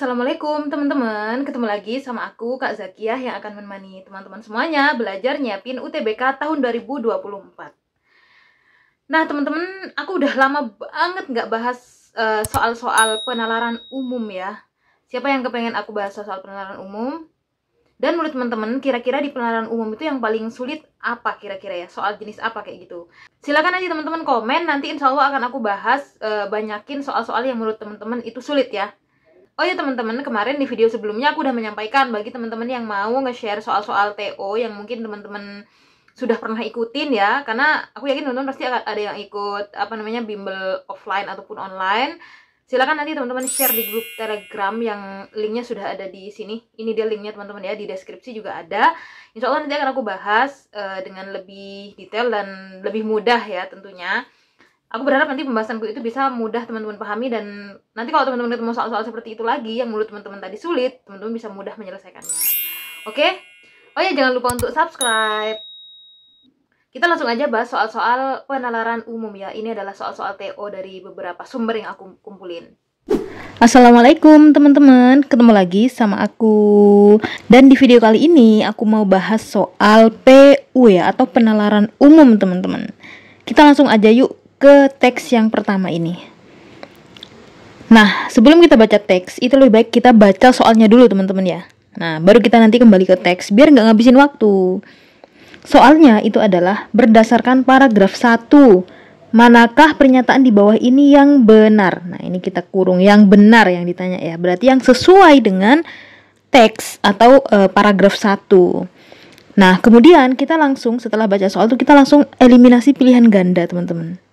Assalamualaikum teman-teman, ketemu lagi sama aku Kak Zakiah yang akan menemani teman-teman semuanya belajar nyiapin UTBK tahun 2024. Nah teman-teman, aku udah lama banget nggak bahas soal-soal penalaran umum ya. Siapa yang kepengen aku bahas soal penalaran umum? Dan menurut teman-teman, kira-kira di penalaran umum itu yang paling sulit apa kira-kira ya? Soal jenis apa kayak gitu? Silakan aja teman-teman komen, nanti insya Allah akan aku bahas banyakin soal-soal yang menurut teman-teman itu sulit ya. Oh ya teman-teman, kemarin di video sebelumnya aku udah menyampaikan bagi teman-teman yang mau nge-share soal-soal TO yang mungkin teman-teman sudah pernah ikutin ya, karena aku yakin teman-teman pasti ada yang ikut bimbel offline ataupun online. Silakan nanti teman-teman share di grup Telegram yang linknya sudah ada di sini. Ini dia linknya teman-teman ya, di deskripsi juga ada. Insya Allah nanti akan aku bahas dengan lebih detail dan lebih mudah ya tentunya. Aku berharap nanti pembahasanku itu bisa mudah teman-teman pahami, dan nanti kalau teman-teman ketemu soal-soal seperti itu lagi yang menurut teman-teman tadi sulit, teman-teman bisa mudah menyelesaikannya. Oke? Oh ya, jangan lupa untuk subscribe. Kita langsung aja bahas soal-soal penalaran umum ya. Ini adalah soal-soal TO dari beberapa sumber yang aku kumpulin. Assalamualaikum teman-teman, ketemu lagi sama aku. Dan di video kali ini aku mau bahas soal PU ya, atau penalaran umum teman-teman. Kita langsung aja yuk ke teks yang pertama ini. Nah, sebelum kita baca teks, itu lebih baik kita baca soalnya dulu teman-teman ya. Nah, baru kita nanti kembali ke teks, biar nggak ngabisin waktu. Soalnya itu adalah berdasarkan paragraf 1. Manakah pernyataan di bawah ini yang benar? Nah, ini kita kurung yang benar yang ditanya ya. Berarti yang sesuai dengan teks atau paragraf 1. Nah, kemudian kita langsung setelah baca soal itu kita langsung eliminasi pilihan ganda teman-teman.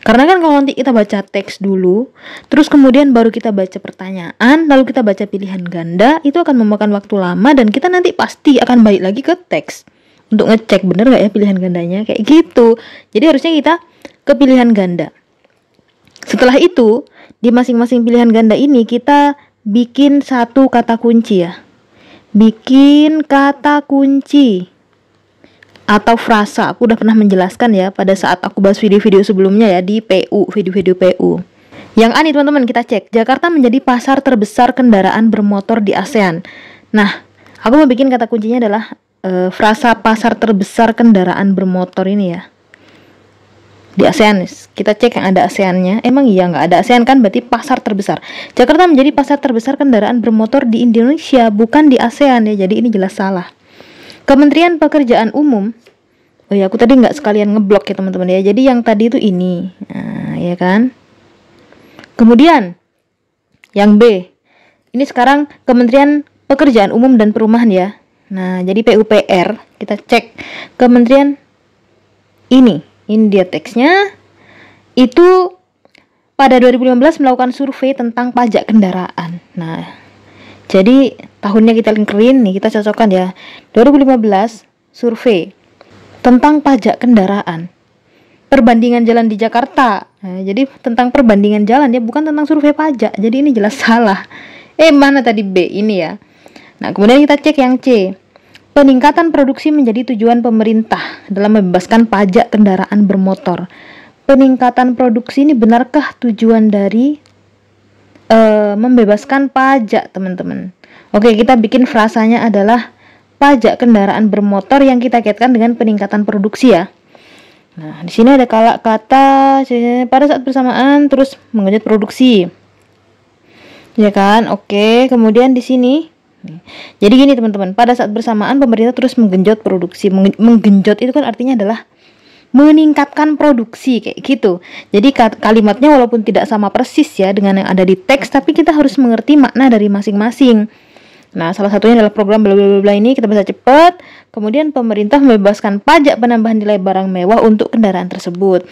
Karena kan kalau nanti kita baca teks dulu, terus kemudian baru kita baca pertanyaan, lalu kita baca pilihan ganda, itu akan memakan waktu lama dan kita nanti pasti akan balik lagi ke teks untuk ngecek bener gak ya pilihan gandanya, kayak gitu. Jadi harusnya kita ke pilihan ganda. Setelah itu, di masing-masing pilihan ganda ini kita bikin satu kata kunci ya. Bikin kata kunci atau frasa. Aku udah pernah menjelaskan ya pada saat aku bahas video-video sebelumnya ya di PU, video-video PU. Yang A nih teman-teman, kita cek. Jakarta menjadi pasar terbesar kendaraan bermotor di ASEAN. Nah, aku mau bikin kata kuncinya adalah frasa pasar terbesar kendaraan bermotor ini ya. Di ASEAN, kita cek yang ada ASEAN-nya. Emang iya nggak ada ASEAN kan, berarti pasar terbesar. Jakarta menjadi pasar terbesar kendaraan bermotor di Indonesia, bukan di ASEAN ya. Jadi ini jelas salah. Kementerian Pekerjaan Umum. Oh ya, aku tadi nggak sekalian ngeblok ya teman-teman ya. Jadi yang tadi itu ini. Nah, ya kan. Kemudian yang B. Ini sekarang Kementerian Pekerjaan Umum dan Perumahan ya. Nah, jadi PUPR, kita cek kementerian ini. Ini dia teksnya. Itu pada 2015 melakukan survei tentang pajak kendaraan. Nah, jadi tahunnya kita lingkerin nih, kita cocokkan ya. 2015 survei tentang pajak kendaraan. Perbandingan jalan di Jakarta. Nah, jadi tentang perbandingan jalan ya, bukan tentang survei pajak. Jadi ini jelas salah. Mana tadi B ini ya. Nah, kemudian kita cek yang C. Peningkatan produksi menjadi tujuan pemerintah dalam membebaskan pajak kendaraan bermotor. Peningkatan produksi ini benarkah tujuan dari membebaskan pajak teman-teman? Oke, kita bikin frasanya adalah pajak kendaraan bermotor yang kita kaitkan dengan peningkatan produksi ya. Nah, di sini ada kata pada saat bersamaan terus menggenjot produksi. Ya kan? Oke, kemudian di sini. Jadi gini teman-teman, pada saat bersamaan pemerintah terus menggenjot produksi. Menggenjot itu kan artinya adalah meningkatkan produksi kayak gitu. Jadi kalimatnya walaupun tidak sama persis ya dengan yang ada di teks, tapi kita harus mengerti makna dari masing-masing. Nah, salah satunya adalah program bla bla bla ini, kita baca cepat. Kemudian pemerintah membebaskan pajak penambahan nilai barang mewah untuk kendaraan tersebut.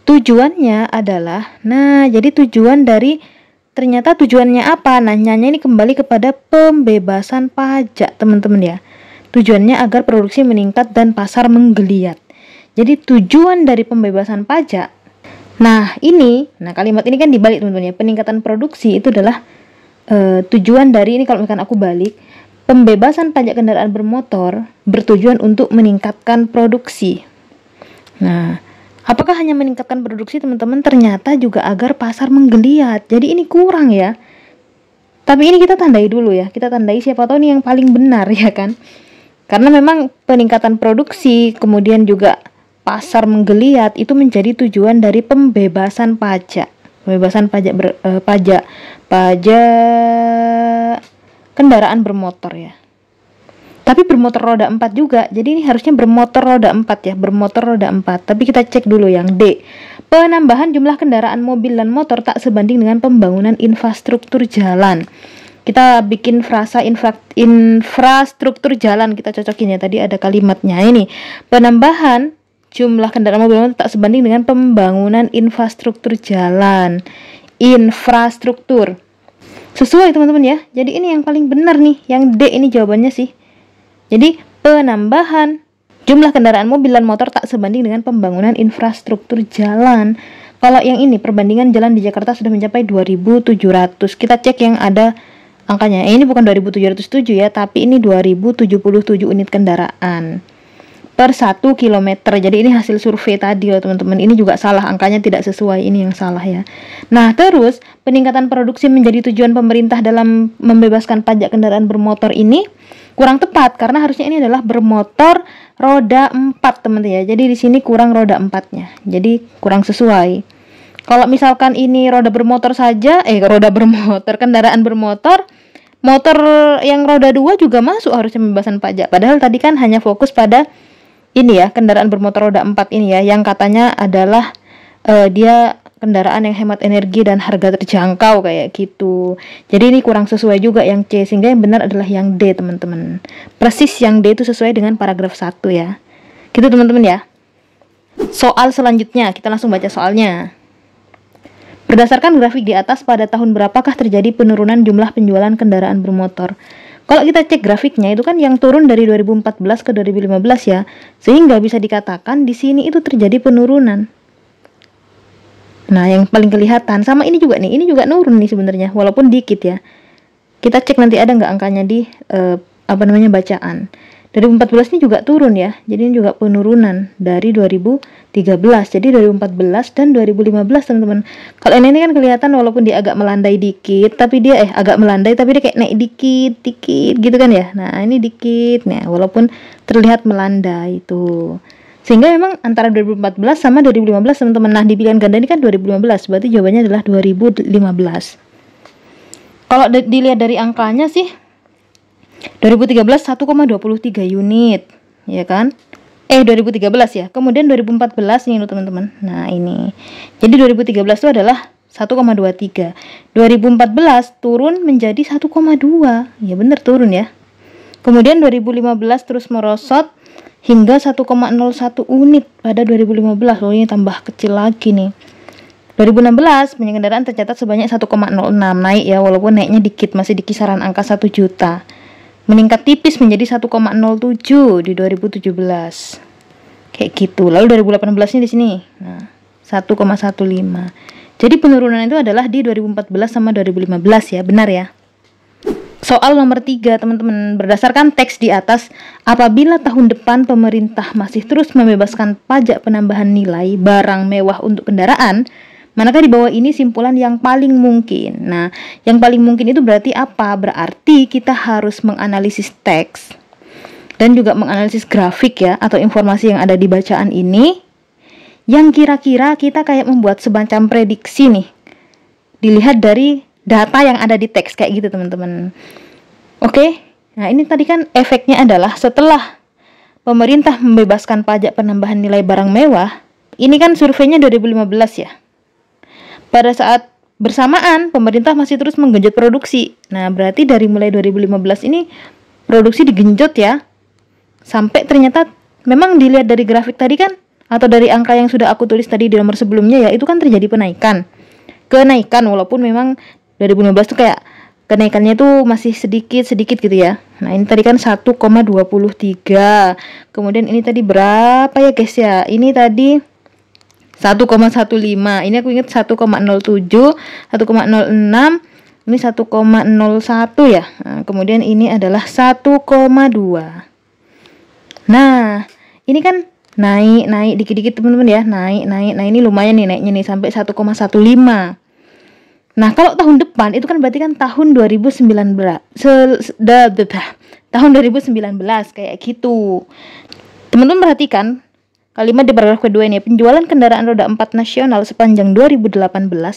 Tujuannya adalah, jadi ternyata tujuannya apa? Nanyanya ini kembali kepada pembebasan pajak, teman-teman ya. Tujuannya agar produksi meningkat dan pasar menggeliat. Jadi tujuan dari pembebasan pajak. Kalimat ini kan dibalik teman-teman ya. Peningkatan produksi itu adalah tujuan dari ini, kalau misalkan aku balik, pembebasan pajak kendaraan bermotor bertujuan untuk meningkatkan produksi. Nah, apakah hanya meningkatkan produksi teman-teman? Ternyata juga agar pasar menggeliat. Jadi ini kurang ya. Tapi ini kita tandai dulu ya, kita tandai siapa tahu nih yang paling benar ya kan. Karena memang peningkatan produksi, kemudian juga pasar menggeliat itu menjadi tujuan dari pembebasan pajak. Pembebasan pajak kendaraan bermotor ya. Tapi bermotor roda 4 juga. Jadi ini harusnya bermotor roda 4 ya, bermotor roda 4. Tapi kita cek dulu yang D. Penambahan jumlah kendaraan mobil dan motor tak sebanding dengan pembangunan infrastruktur jalan. Kita bikin frasa infrastruktur jalan, kita cocokin ya. Tadi ada kalimatnya ini. Penambahan jumlah kendaraan mobil dan motor tak sebanding dengan pembangunan infrastruktur jalan. Infrastruktur. Sesuai teman-teman ya. Jadi ini yang paling benar nih. Yang D ini jawabannya sih. Jadi penambahan jumlah kendaraan mobil dan motor tak sebanding dengan pembangunan infrastruktur jalan. Kalau yang ini perbandingan jalan di Jakarta sudah mencapai 2.700. Kita cek yang ada angkanya. Ini bukan 2.707 ya, tapi ini 2.077 unit kendaraan per 1 kilometer. Jadi ini hasil survei tadi loh teman-teman. Ini juga salah, angkanya tidak sesuai, ini yang salah ya. Nah terus peningkatan produksi menjadi tujuan pemerintah dalam membebaskan pajak kendaraan bermotor ini kurang tepat, karena harusnya ini adalah bermotor roda 4 teman-teman ya. Jadi di sini kurang roda 4-nya. Jadi kurang sesuai. Kalau misalkan ini roda bermotor saja, kendaraan bermotor, motor yang roda 2 juga masuk harusnya pembebasan pajak. Padahal tadi kan hanya fokus pada ini ya, kendaraan bermotor roda 4 ini ya, yang katanya adalah dia kendaraan yang hemat energi dan harga terjangkau kayak gitu. Jadi ini kurang sesuai juga yang C, sehingga yang benar adalah yang D teman-teman. Persis yang D itu sesuai dengan paragraf 1 ya. Gitu teman-teman ya. Soal selanjutnya, kita langsung baca soalnya. Berdasarkan grafik di atas, pada tahun berapakah terjadi penurunan jumlah penjualan kendaraan bermotor? Kalau kita cek grafiknya itu kan yang turun dari 2014 ke 2015 ya. Sehingga bisa dikatakan di sini itu terjadi penurunan. Nah, yang paling kelihatan sama ini juga nih. Ini juga nurun nih sebenarnya, walaupun dikit ya. Kita cek nanti ada nggak angkanya di bacaan. 2014 ini juga turun ya. Jadi ini juga penurunan dari 2013. Jadi 2014 dan 2015 teman-teman. Kalau ini kan kelihatan walaupun dia agak melandai dikit, tapi dia agak melandai tapi dia kayak naik dikit gitu kan ya. Nah, ini dikit. Nah, walaupun terlihat melandai itu. Sehingga memang antara 2014 sama 2015 teman-teman. Nah, di pilihan ganda ini kan 2015, berarti jawabannya adalah 2015. Kalau dilihat dari angkanya sih 2013 1,23 unit, ya kan? 2013 ya. Kemudian 2014 ini loh teman-teman. Nah, ini. Jadi 2013 itu adalah 1,23. 2014 turun menjadi 1,2. Ya benar turun ya. Kemudian 2015 terus merosot hingga 1,01 unit pada 2015. Oh, ini tambah kecil lagi nih. 2016 banyak kendaraan tercatat sebanyak 1,06, naik ya, walaupun naiknya dikit, masih di kisaran angka 1 juta. Meningkat tipis menjadi 1,07 di 2017. Kayak gitu. Lalu 2018-nya di sini. Nah, 1,15. Jadi penurunan itu adalah di 2014 sama 2015 ya, benar ya. Soal nomor 3 teman-teman, berdasarkan teks di atas, apabila tahun depan pemerintah masih terus membebaskan pajak penambahan nilai barang mewah untuk kendaraan, manakah di bawah ini simpulan yang paling mungkin? Nah, yang paling mungkin itu berarti apa? Berarti kita harus menganalisis teks dan juga menganalisis grafik ya, atau informasi yang ada di bacaan ini, yang kira-kira kita kayak membuat semacam prediksi nih, dilihat dari data yang ada di teks kayak gitu teman-teman. Oke, nah ini tadi kan efeknya adalah setelah pemerintah membebaskan pajak penambahan nilai barang mewah, ini kan surveinya 2015 ya. Pada saat bersamaan pemerintah masih terus menggenjot produksi. Nah berarti dari mulai 2015 ini produksi digenjot ya, sampai ternyata memang dilihat dari grafik tadi kan, atau dari angka yang sudah aku tulis tadi di nomor sebelumnya ya, itu kan terjadi kenaikan walaupun memang 2015 tuh kayak kenaikannya tuh masih sedikit gitu ya. Nah ini tadi kan 1,23. Kemudian ini tadi berapa ya guys ya? Ini tadi 1,15. Ini aku ingat 1,07, 1,06. Ini 1,01 ya. Nah, kemudian ini adalah 1,2. Nah ini kan naik dikit-dikit teman-teman ya. Naik. Nah ini lumayan nih naiknya nih sampai 1,15. Nah, kalau tahun depan itu kan berarti kan tahun 2019. Tahun 2019 kayak gitu. Teman-teman perhatikan kalimat di paragraf kedua ini, penjualan kendaraan roda 4 nasional sepanjang 2018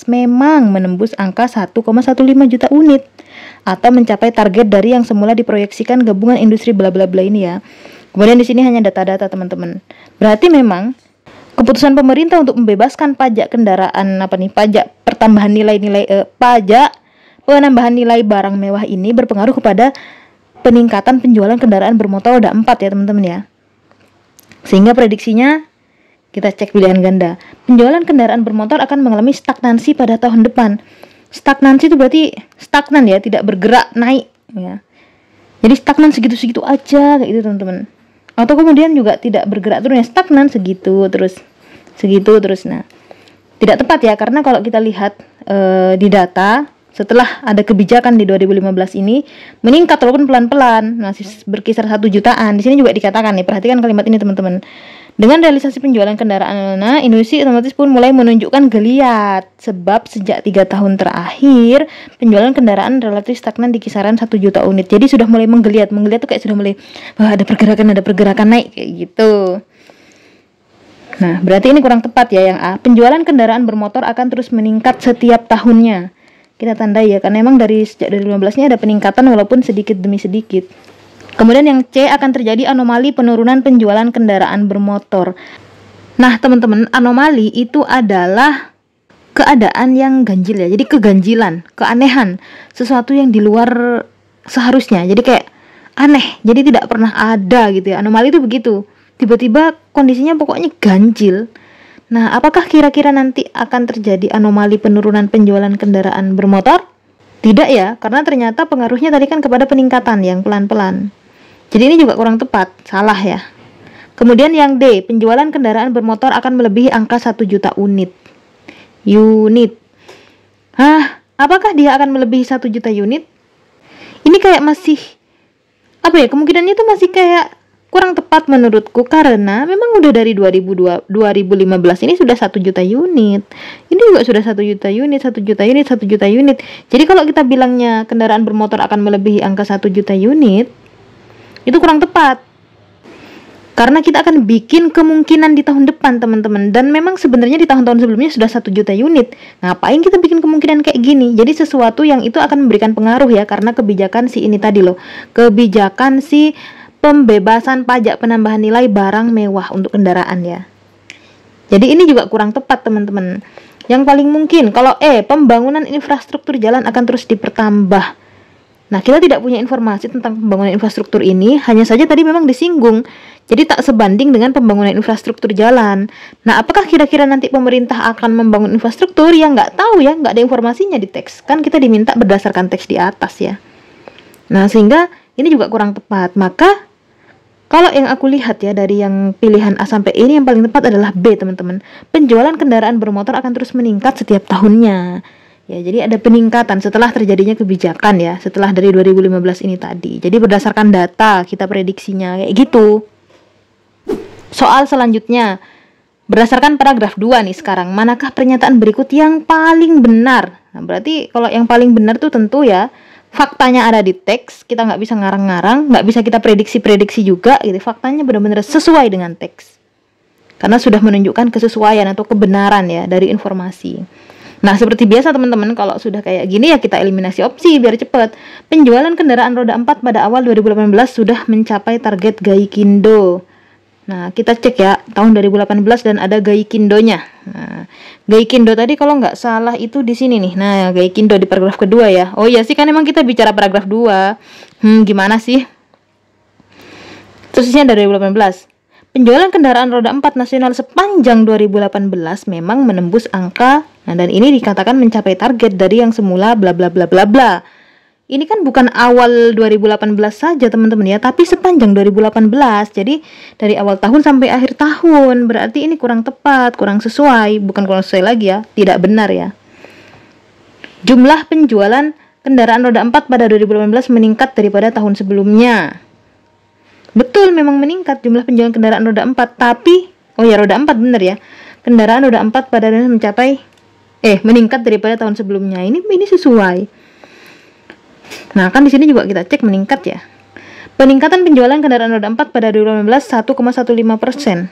memang menembus angka 1,15 juta unit atau mencapai target dari yang semula diproyeksikan gabungan industri bla bla bla ini ya. Kemudian di sini hanya data-data teman-teman. Berarti memang keputusan pemerintah untuk membebaskan pajak kendaraan pajak pertambahan pajak penambahan nilai barang mewah ini berpengaruh kepada peningkatan penjualan kendaraan bermotor roda 4 ya teman-teman ya. Sehingga prediksinya kita cek pilihan ganda. Penjualan kendaraan bermotor akan mengalami stagnansi pada tahun depan. Stagnansi itu berarti stagnan ya, tidak bergerak naik ya. Jadi stagnan segitu-segitu aja kayak gitu teman-teman. Atau kemudian juga tidak bergerak turun ya, stagnan segitu terus. Nah, tidak tepat ya, karena kalau kita lihat di data setelah ada kebijakan di 2015 ini meningkat walaupun pelan-pelan, masih berkisar 1 jutaan. Di sini juga dikatakan nih, perhatikan kalimat ini teman-teman. Dengan realisasi penjualan kendaraan, industri otomatis pun mulai menunjukkan geliat. Sebab sejak 3 tahun terakhir penjualan kendaraan relatif stagnan di kisaran 1 juta unit. Jadi sudah mulai menggeliat. Menggeliat tuh kayak sudah mulai ada pergerakan naik kayak gitu. Nah, berarti ini kurang tepat ya yang A. Penjualan kendaraan bermotor akan terus meningkat setiap tahunnya. Kita tandai ya, karena memang dari sejak 2015 ini ada peningkatan walaupun sedikit demi sedikit. Kemudian yang C, akan terjadi anomali penurunan penjualan kendaraan bermotor. Nah teman-teman, anomali itu adalah keadaan yang ganjil ya. Jadi keganjilan, keanehan, sesuatu yang di luar seharusnya. Jadi kayak aneh, jadi tidak pernah ada gitu ya. Anomali itu begitu, tiba-tiba kondisinya pokoknya ganjil. Nah, apakah kira-kira nanti akan terjadi anomali penurunan penjualan kendaraan bermotor? Tidak ya, karena ternyata pengaruhnya tadi kan kepada peningkatan yang pelan-pelan. Jadi ini juga kurang tepat, salah ya. Kemudian yang D, penjualan kendaraan bermotor akan melebihi angka 1 juta unit. Apakah dia akan melebihi 1 juta unit? Ini kayak masih, kemungkinannya itu masih kayak kurang tepat menurutku, karena memang udah dari 2015 ini sudah 1 juta unit. Ini juga sudah 1 juta unit, 1 juta unit, 1 juta unit. Jadi kalau kita bilangnya kendaraan bermotor akan melebihi angka 1 juta unit, itu kurang tepat. Karena kita akan bikin kemungkinan di tahun depan teman-teman. Dan memang sebenarnya di tahun-tahun sebelumnya sudah 1 juta unit. Ngapain kita bikin kemungkinan kayak gini? Jadi sesuatu yang itu akan memberikan pengaruh ya, karena kebijakan si ini tadi loh. Kebijakan si pembebasan pajak penambahan nilai barang mewah untuk kendaraan ya. Jadi ini juga kurang tepat teman-teman. Yang paling mungkin kalau pembangunan infrastruktur jalan akan terus dipertambah. Nah, kita tidak punya informasi tentang pembangunan infrastruktur ini, hanya saja tadi memang disinggung. Jadi tak sebanding dengan pembangunan infrastruktur jalan. Nah, apakah kira-kira nanti pemerintah akan membangun infrastruktur? Yang nggak tahu ya, nggak ada informasinya di teks. Kan kita diminta berdasarkan teks di atas ya. Nah, sehingga ini juga kurang tepat. Maka kalau yang aku lihat ya dari yang pilihan A sampai E ini, yang paling tepat adalah B teman-teman. Penjualan kendaraan bermotor akan terus meningkat setiap tahunnya. Ya, jadi ada peningkatan setelah terjadinya kebijakan ya, setelah dari 2015 ini tadi. Jadi berdasarkan data kita prediksinya kayak gitu. Soal selanjutnya, berdasarkan paragraf 2 nih sekarang, manakah pernyataan berikut yang paling benar? Nah, berarti kalau yang paling benar tuh tentu ya faktanya ada di teks, kita nggak bisa ngarang-ngarang, nggak bisa kita prediksi-prediksi juga gitu. Faktanya benar-benar sesuai dengan teks. Karena sudah menunjukkan kesesuaian atau kebenaran ya dari informasi. Nah, seperti biasa teman-teman, kalau sudah kayak gini ya kita eliminasi opsi biar cepat. Penjualan kendaraan roda 4 pada awal 2018 sudah mencapai target Gaikindo. Nah, kita cek ya tahun 2018 dan ada Gaikindonya. Nah, Gaikindo tadi kalau nggak salah itu di sini nih. Nah, Gaikindo di paragraf kedua ya. Oh iya sih, kan emang kita bicara paragraf 2. Gimana sih? Khususnya dari 2018. Penjualan kendaraan roda 4 nasional sepanjang 2018 memang menembus angka, dan ini dikatakan mencapai target dari yang semula bla bla bla bla bla. Ini kan bukan awal 2018 saja teman-teman ya, tapi sepanjang 2018. Jadi dari awal tahun sampai akhir tahun. Berarti ini kurang tepat, kurang sesuai, bukan kurang sesuai lagi ya, tidak benar ya. Jumlah penjualan kendaraan roda 4 pada 2018 meningkat daripada tahun sebelumnya. Betul, memang meningkat jumlah penjualan kendaraan roda 4, tapi roda 4 bener ya. Kendaraan roda 4 pada mencapai meningkat daripada tahun sebelumnya. Ini sesuai. Nah, kan di sini juga kita cek meningkat ya. Peningkatan penjualan kendaraan roda 4 pada 2015 1,15%.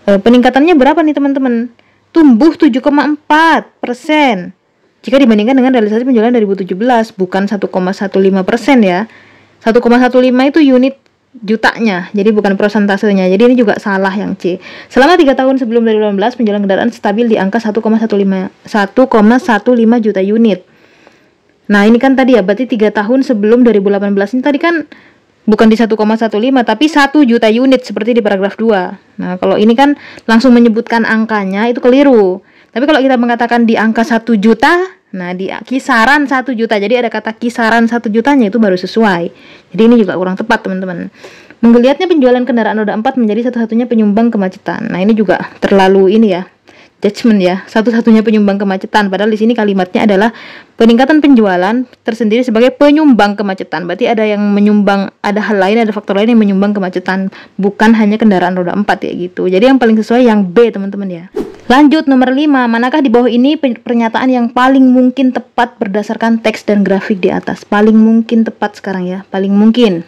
Peningkatannya berapa nih teman-teman? Tumbuh 7,4% jika dibandingkan dengan realisasi penjualan 2017, bukan 1,15% ya. 1,15 itu unit jutanya, jadi bukan prosentasenya. Jadi ini juga salah yang C. Selama 3 tahun sebelum 2018, penjualan kendaraan stabil di angka 1,15 juta unit. Nah, ini kan tadi ya, berarti 3 tahun sebelum 2018 ini tadi kan bukan di 1,15 tapi 1 juta unit seperti di paragraf 2. Nah, kalau ini kan langsung menyebutkan angkanya itu keliru. Tapi kalau kita mengatakan di angka 1 juta, nah di kisaran 1 juta, jadi ada kata kisaran 1 jutanya itu baru sesuai. Jadi ini juga kurang tepat teman-teman. Menggeliatnya penjualan kendaraan roda 4 menjadi satu-satunya penyumbang kemacetan. Nah, ini juga terlalu ini ya, judgment ya, satu-satunya penyumbang kemacetan. Padahal di sini kalimatnya adalah peningkatan penjualan tersendiri sebagai penyumbang kemacetan. Berarti ada yang menyumbang, ada hal lain, ada faktor lain yang menyumbang kemacetan, bukan hanya kendaraan roda 4 ya gitu. Jadi yang paling sesuai yang B teman-teman ya. Lanjut nomor 5, manakah di bawah ini pernyataan yang paling mungkin tepat berdasarkan teks dan grafik di atas? Paling mungkin tepat sekarang ya, paling mungkin.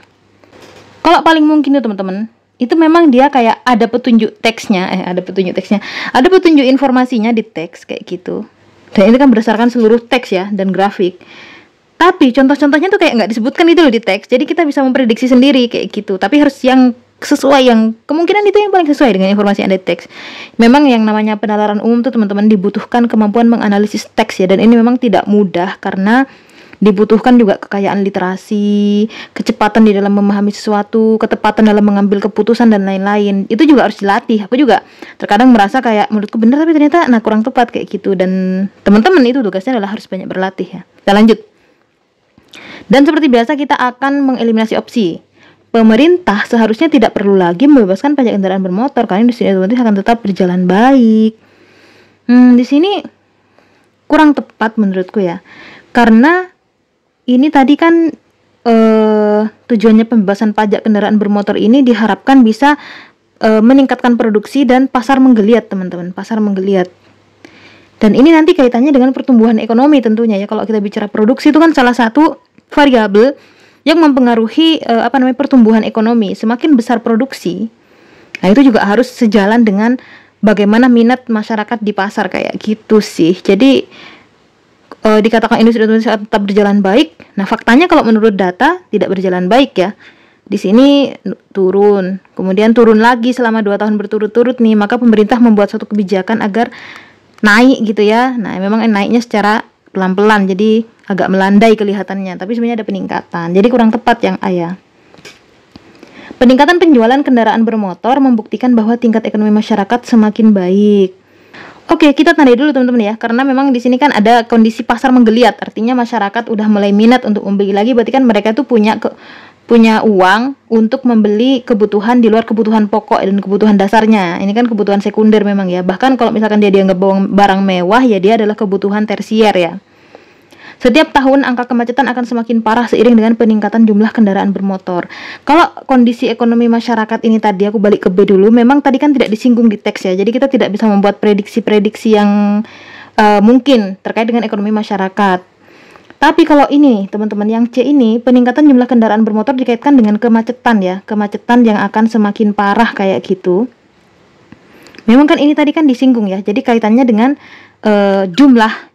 Kalau paling mungkin itu teman-teman, itu memang dia kayak ada petunjuk teksnya, ada petunjuk informasinya di teks kayak gitu. Dan ini kan berdasarkan seluruh teks ya dan grafik. Tapi contoh-contohnya tuh kayak nggak disebutkan itu loh di teks. Jadi kita bisa memprediksi sendiri kayak gitu. Tapi harus yang sesuai, yang kemungkinan itu yang paling sesuai dengan informasi yang ada di teks. Memang yang namanya penalaran umum tuh teman-teman dibutuhkan kemampuan menganalisis teks ya, dan ini memang tidak mudah karena dibutuhkan juga kekayaan literasi, kecepatan di dalam memahami sesuatu, ketepatan dalam mengambil keputusan dan lain-lain. Itu juga harus dilatih. Aku juga terkadang merasa kayak menurutku benar tapi ternyata kurang tepat kayak gitu, dan teman-teman itu tugasnya adalah harus banyak berlatih ya. Kita lanjut. Dan seperti biasa kita akan mengeliminasi opsi. Pemerintah seharusnya tidak perlu lagi membebaskan pajak kendaraan bermotor karena industri otomotif akan tetap berjalan baik. Di sini kurang tepat menurutku ya. Karena ini tadi kan tujuannya pembebasan pajak kendaraan bermotor ini diharapkan bisa meningkatkan produksi dan pasar menggeliat teman-teman, pasar menggeliat. Dan ini nanti kaitannya dengan pertumbuhan ekonomi tentunya ya. Kalau kita bicara produksi itu kan salah satu variabel yang mempengaruhi pertumbuhan ekonomi. Semakin besar produksi, nah itu juga harus sejalan dengan bagaimana minat masyarakat di pasar kayak gitu sih. Jadi dikatakan industri otomotif tetap berjalan baik. Nah, faktanya kalau menurut data tidak berjalan baik ya. Di sini turun, kemudian turun lagi selama 2 tahun berturut-turut nih. Maka pemerintah membuat suatu kebijakan agar naik gitu ya. Nah, memang naiknya secara pelan-pelan, jadi agak melandai kelihatannya, tapi sebenarnya ada peningkatan. Jadi kurang tepat yang A ya. Peningkatan penjualan kendaraan bermotor membuktikan bahwa tingkat ekonomi masyarakat semakin baik. Oke, kita tandai dulu teman-teman ya, karena memang di sini kan ada kondisi pasar menggeliat, artinya masyarakat udah mulai minat untuk membeli lagi, berarti kan mereka tuh punya uang untuk membeli kebutuhan di luar kebutuhan pokok dan kebutuhan dasarnya. Ini kan kebutuhan sekunder memang ya. Bahkan kalau misalkan dia dianggap barang mewah ya, dia adalah kebutuhan tersier ya. Setiap tahun angka kemacetan akan semakin parah seiring dengan peningkatan jumlah kendaraan bermotor. Kalau kondisi ekonomi masyarakat ini tadi, aku balik ke B dulu, memang tadi kan tidak disinggung di teks ya. Jadi kita tidak bisa membuat prediksi-prediksi yang mungkin terkait dengan ekonomi masyarakat. Tapi kalau ini teman-teman, yang C ini, peningkatan jumlah kendaraan bermotor dikaitkan dengan kemacetan ya. Kemacetan yang akan semakin parah kayak gitu. Memang kan ini tadi kan disinggung ya. Jadi kaitannya dengan jumlah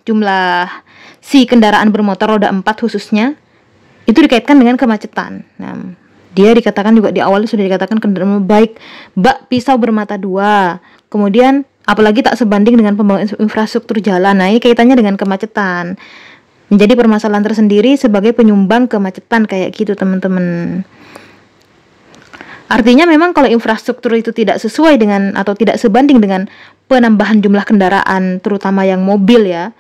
si kendaraan bermotor roda 4 khususnya itu dikaitkan dengan kemacetan. Nah, dia dikatakan juga di awal sudah dikatakan kendaraan baik bak pisau bermata dua. Kemudian apalagi tak sebanding dengan pembangunan infrastruktur jalan. Nah, ini kaitannya dengan kemacetan. Menjadi permasalahan tersendiri sebagai penyumbang kemacetan kayak gitu, teman-teman. Artinya memang kalau infrastruktur itu tidak sesuai dengan atau tidak sebanding dengan penambahan jumlah kendaraan, terutama yang mobil ya,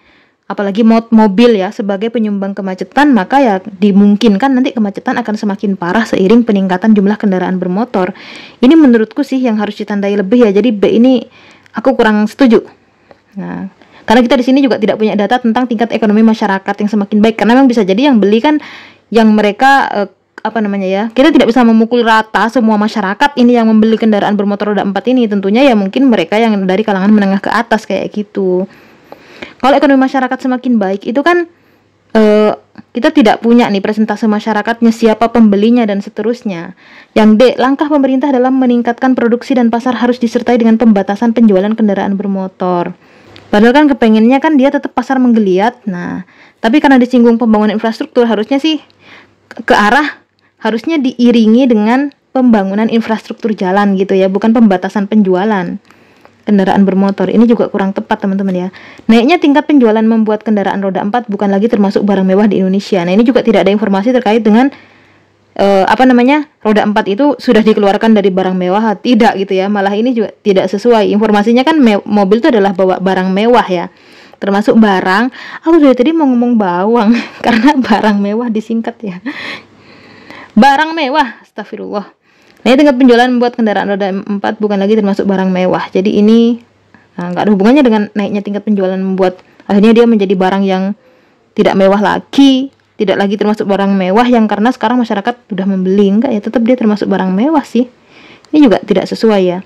apalagi mobil ya sebagai penyumbang kemacetan, maka ya dimungkinkan nanti kemacetan akan semakin parah seiring peningkatan jumlah kendaraan bermotor. Ini menurutku sih yang harus ditandai lebih ya. Jadi B ini aku kurang setuju. Nah, karena kita di sini juga tidak punya data tentang tingkat ekonomi masyarakat yang semakin baik, karena memang bisa jadi yang beli kan yang mereka kita tidak bisa memukul rata semua masyarakat ini yang membeli kendaraan bermotor roda 4 ini. Tentunya ya mungkin mereka yang dari kalangan menengah ke atas kayak gitu. Kalau ekonomi masyarakat semakin baik, itu kan kita tidak punya nih persentase masyarakatnya, siapa pembelinya dan seterusnya. Yang D, langkah pemerintah dalam meningkatkan produksi dan pasar harus disertai dengan pembatasan penjualan kendaraan bermotor. Padahal kan kepengennya kan dia tetap pasar menggeliat. Nah, tapi karena disinggung pembangunan infrastruktur, harusnya sih ke arah harusnya diiringi dengan pembangunan infrastruktur jalan gitu ya, bukan pembatasan penjualan kendaraan bermotor. Ini juga kurang tepat teman-teman ya. Naiknya tingkat penjualan membuat kendaraan roda 4 bukan lagi termasuk barang mewah di Indonesia. Nah, ini juga tidak ada informasi terkait dengan roda 4 itu sudah dikeluarkan dari barang mewah, tidak gitu ya. Malah ini juga tidak sesuai. Informasinya kan mobil itu adalah bawa barang mewah ya, termasuk barang. Aku dari tadi mau ngomong bawang karena barang mewah disingkat ya. Barang mewah, astagfirullah. Nah, tingkat penjualan membuat kendaraan roda 4 bukan lagi termasuk barang mewah. Jadi ini nggak ada hubungannya dengan naiknya tingkat penjualan membuat akhirnya dia menjadi barang yang tidak mewah lagi, tidak lagi termasuk barang mewah yang karena sekarang masyarakat sudah membeli. Enggak ya, tetap dia termasuk barang mewah sih. Ini juga tidak sesuai ya.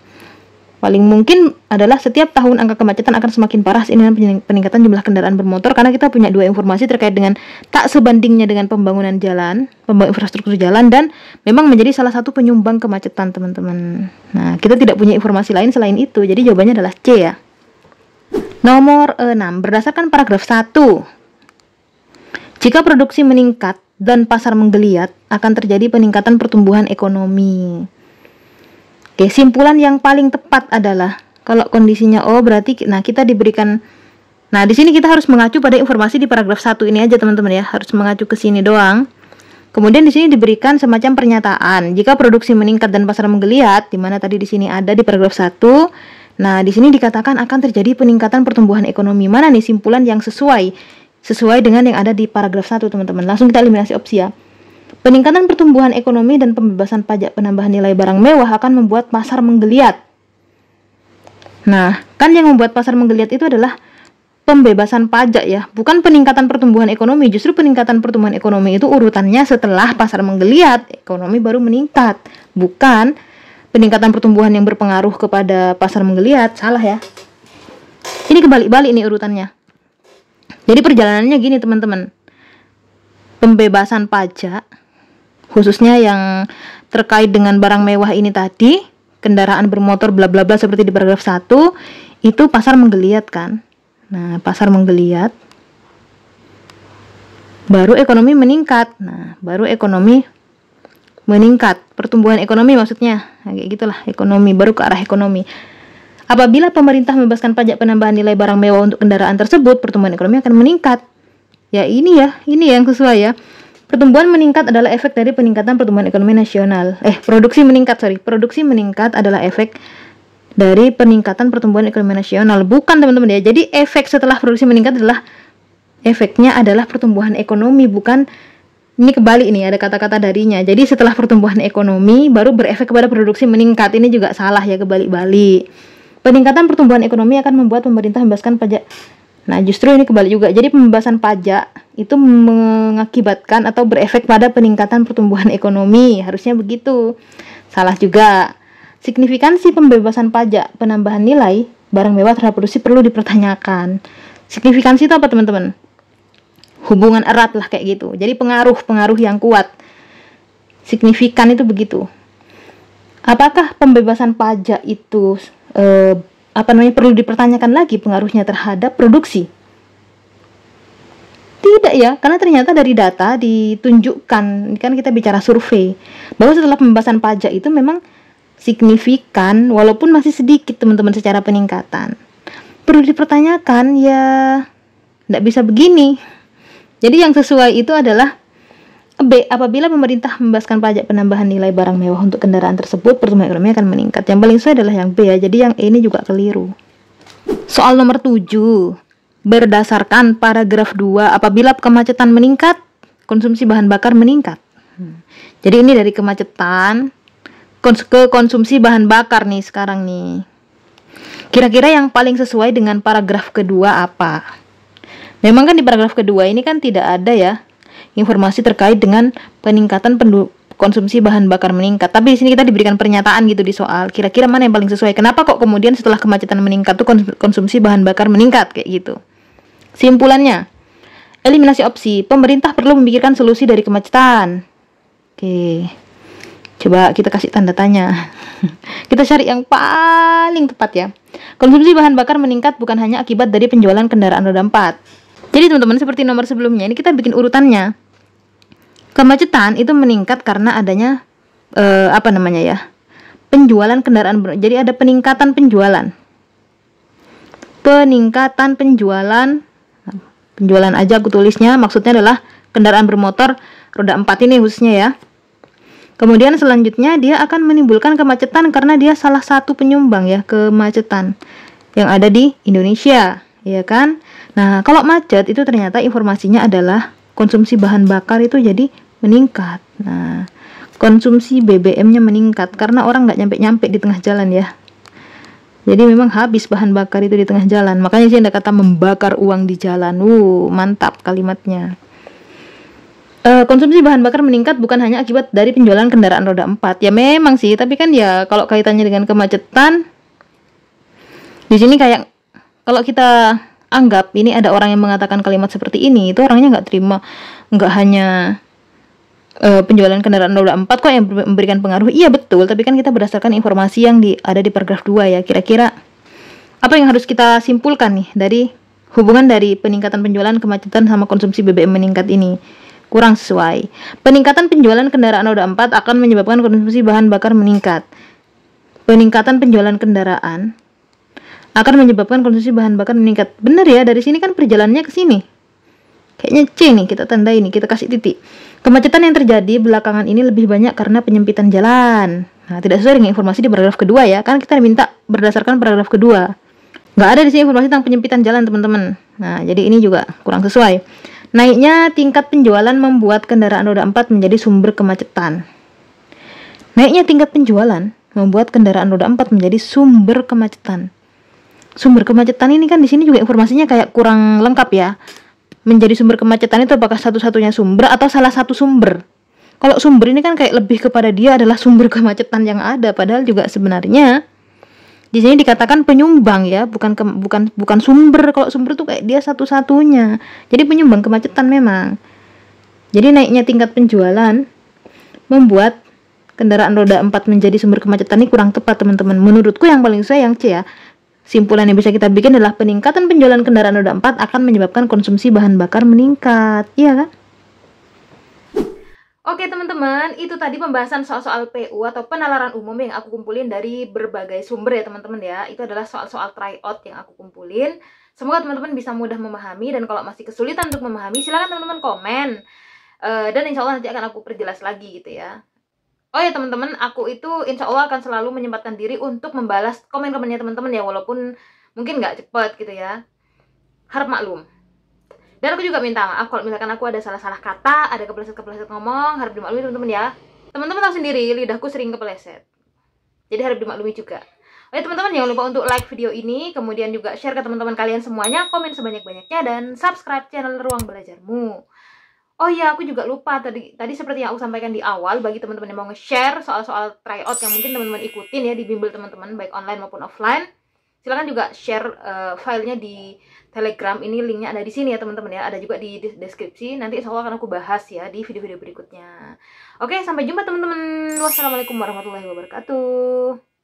Paling mungkin adalah setiap tahun angka kemacetan akan semakin parah seiring dengan peningkatan jumlah kendaraan bermotor, karena kita punya dua informasi terkait dengan tak sebandingnya dengan pembangunan jalan, pembangunan infrastruktur jalan, dan memang menjadi salah satu penyumbang kemacetan teman-teman. Nah, kita tidak punya informasi lain selain itu, jadi jawabannya adalah C ya. Nomor 6, berdasarkan paragraf 1, jika produksi meningkat dan pasar menggeliat, akan terjadi peningkatan pertumbuhan ekonomi. Oke, simpulan yang paling tepat adalah kalau kondisinya berarti kita diberikan. Nah, di sini kita harus mengacu pada informasi di paragraf 1 ini aja teman-teman ya, harus mengacu ke sini doang. Kemudian di sini diberikan semacam pernyataan, jika produksi meningkat dan pasar menggeliat, di mana tadi di sini ada di paragraf 1. Nah, di sini dikatakan akan terjadi peningkatan pertumbuhan ekonomi. Mana nih simpulan yang sesuai dengan yang ada di paragraf 1 teman-teman. Langsung kita eliminasi opsi ya. Peningkatan pertumbuhan ekonomi dan pembebasan pajak penambahan nilai barang mewah akan membuat pasar menggeliat. Nah, kan yang membuat pasar menggeliat itu adalah pembebasan pajak ya, bukan peningkatan pertumbuhan ekonomi. Justru peningkatan pertumbuhan ekonomi itu urutannya setelah pasar menggeliat, ekonomi baru meningkat. Bukan peningkatan pertumbuhan yang berpengaruh kepada pasar menggeliat. Salah ya. Ini kebalik-balik nih urutannya. Jadi perjalanannya gini teman-teman. Pembebasan pajak khususnya yang terkait dengan barang mewah ini tadi, kendaraan bermotor bla bla bla seperti di paragraf 1, itu pasar menggeliat kan. Nah, pasar menggeliat baru ekonomi meningkat. Nah, baru ekonomi meningkat, pertumbuhan ekonomi maksudnya. Nah, kayak gitulah, ekonomi baru ke arah ekonomi. Apabila pemerintah membebaskan pajak penambahan nilai barang mewah untuk kendaraan tersebut, pertumbuhan ekonomi akan meningkat. Ya, ini yang sesuai ya. Pertumbuhan meningkat adalah efek dari peningkatan pertumbuhan ekonomi nasional. Produksi meningkat adalah efek dari peningkatan pertumbuhan ekonomi nasional. Bukan teman-teman ya. Jadi efek setelah produksi meningkat adalah efeknya adalah pertumbuhan ekonomi, bukan. Ini kebalik nih, ada kata-kata darinya. Jadi setelah pertumbuhan ekonomi baru berefek kepada produksi meningkat. Ini juga salah ya, kebalik-balik. Peningkatan pertumbuhan ekonomi akan membuat pemerintah membebaskan pajak. Nah, justru ini kebalik juga. Jadi pembebasan pajak itu mengakibatkan atau berefek pada peningkatan pertumbuhan ekonomi. Harusnya begitu. Salah juga. Signifikansi pembebasan pajak penambahan nilai barang mewah terhadap produksi perlu dipertanyakan. Signifikansi itu apa teman-teman? Hubungan erat lah kayak gitu. Jadi pengaruh yang kuat. Signifikan itu begitu. Apakah pembebasan pajak itu perlu dipertanyakan lagi pengaruhnya terhadap produksi? Tidak ya, karena ternyata dari data ditunjukkan, kan kita bicara survei, bahwa setelah pembebasan pajak itu memang signifikan, walaupun masih sedikit teman-teman secara peningkatan. Perlu dipertanyakan ya, tidak bisa begini. Jadi yang sesuai itu adalah B, apabila pemerintah membebaskan pajak penambahan nilai barang mewah untuk kendaraan tersebut, pertumbuhan ekonomi akan meningkat. Yang paling sesuai adalah yang B ya, jadi yang E ini juga keliru. Soal nomor 7, berdasarkan paragraf 2, apabila kemacetan meningkat, konsumsi bahan bakar meningkat. Jadi ini dari kemacetan ke konsumsi bahan bakar nih sekarang nih. Kira-kira yang paling sesuai dengan paragraf kedua apa? Memang kan di paragraf kedua ini kan tidak ada ya informasi terkait dengan peningkatan konsumsi bahan bakar meningkat. Tapi di sini kita diberikan pernyataan gitu di soal. Kira-kira mana yang paling sesuai? Kenapa kok kemudian setelah kemacetan meningkat tuh konsumsi bahan bakar meningkat kayak gitu? Simpulannya, eliminasi opsi. Pemerintah perlu memikirkan solusi dari kemacetan. Oke. Coba kita kasih tanda tanya. Kita cari yang paling tepat ya. Konsumsi bahan bakar meningkat bukan hanya akibat dari penjualan kendaraan roda 4. Jadi teman-teman, seperti nomor sebelumnya, ini kita bikin urutannya. Kemacetan itu meningkat karena adanya penjualan kendaraan. Jadi ada peningkatan penjualan. Penjualan aja aku tulisnya, maksudnya adalah kendaraan bermotor roda 4 ini khususnya ya. Kemudian selanjutnya dia akan menimbulkan kemacetan karena dia salah satu penyumbang ya kemacetan yang ada di Indonesia, ya kan? Nah, kalau macet itu ternyata informasinya adalah konsumsi bahan bakar itu jadi meningkat. Nah, konsumsi BBM-nya meningkat karena orang nggak nyampe-nyampe di tengah jalan ya. Jadi memang habis bahan bakar itu di tengah jalan. Makanya sih ada kata membakar uang di jalan. Mantap kalimatnya. Konsumsi bahan bakar meningkat bukan hanya akibat dari penjualan kendaraan roda 4. Ya memang sih, tapi kan ya kalau kaitannya dengan kemacetan, di sini kayak kalau kita anggap ini ada orang yang mengatakan kalimat seperti ini, itu orangnya nggak terima, nggak hanya penjualan kendaraan roda 4 kok yang memberikan pengaruh. Iya betul, tapi kan kita berdasarkan informasi yang ada di paragraf 2 ya. Kira-kira apa yang harus kita simpulkan nih dari hubungan dari peningkatan penjualan, kemacetan sama konsumsi BBM meningkat ini? Kurang sesuai. Peningkatan penjualan kendaraan roda 4 akan menyebabkan konsumsi bahan bakar meningkat. Peningkatan penjualan kendaraan akan menyebabkan konsumsi bahan bakar meningkat. Benar ya, dari sini kan perjalanannya ke sini. Kayaknya C nih, kita tandai ini, kita kasih titik. Kemacetan yang terjadi belakangan ini lebih banyak karena penyempitan jalan. Nah, tidak sesuai dengan informasi di paragraf kedua ya. Kan kita minta berdasarkan paragraf kedua. Nggak ada di sini informasi tentang penyempitan jalan, teman-teman. Nah, jadi ini juga kurang sesuai. Naiknya tingkat penjualan membuat kendaraan roda 4 menjadi sumber kemacetan. Naiknya tingkat penjualan membuat kendaraan roda 4 menjadi sumber kemacetan. Sumber kemacetan ini kan di sini juga informasinya kayak kurang lengkap ya. Menjadi sumber kemacetan itu apakah satu-satunya sumber atau salah satu sumber? Kalau sumber ini kan kayak lebih kepada dia adalah sumber kemacetan yang ada, padahal juga sebenarnya di sini dikatakan penyumbang ya, bukan sumber. Kalau sumber tuh kayak dia satu-satunya. Jadi penyumbang kemacetan memang. Jadi naiknya tingkat penjualan membuat kendaraan roda 4 menjadi sumber kemacetan ini kurang tepat, teman-teman. Menurutku yang paling sesuai yang C ya. Simpulan yang bisa kita bikin adalah peningkatan penjualan kendaraan roda 4 akan menyebabkan konsumsi bahan bakar meningkat. Iya kan? Oke teman-teman, itu tadi pembahasan soal-soal PU atau penalaran umum yang aku kumpulin dari berbagai sumber ya teman-teman ya. Itu adalah soal-soal tryout yang aku kumpulin. Semoga teman-teman bisa mudah memahami, dan kalau masih kesulitan untuk memahami, silakan teman-teman komen. Dan insya Allah nanti akan aku perjelas lagi gitu ya. Oh ya teman-teman, aku itu insya Allah akan selalu menyempatkan diri untuk membalas komen-komennya teman-teman ya, walaupun mungkin nggak cepet gitu ya. Harap maklum. Dan aku juga minta maaf kalau misalkan aku ada salah-salah kata, ada kepleset-kepleset ngomong, harap dimaklumi teman-teman ya. Teman-teman tahu sendiri, lidahku sering kepleset. Jadi harap dimaklumi juga. Oke teman-teman, jangan lupa untuk like video ini, kemudian juga share ke teman-teman kalian semuanya, komen sebanyak-banyaknya, dan subscribe channel Ruang Belajarmu. Oh iya, aku juga lupa tadi seperti yang aku sampaikan di awal, bagi teman-teman yang mau nge-share soal-soal tryout yang mungkin teman-teman ikutin ya di bimbel teman-teman, baik online maupun offline. Silakan juga share filenya di Telegram, ini linknya ada di sini ya teman-teman ya, ada juga di deskripsi. Nanti insya Allah akan aku bahas ya di video-video berikutnya. Oke, sampai jumpa teman-teman. Wassalamualaikum warahmatullahi wabarakatuh.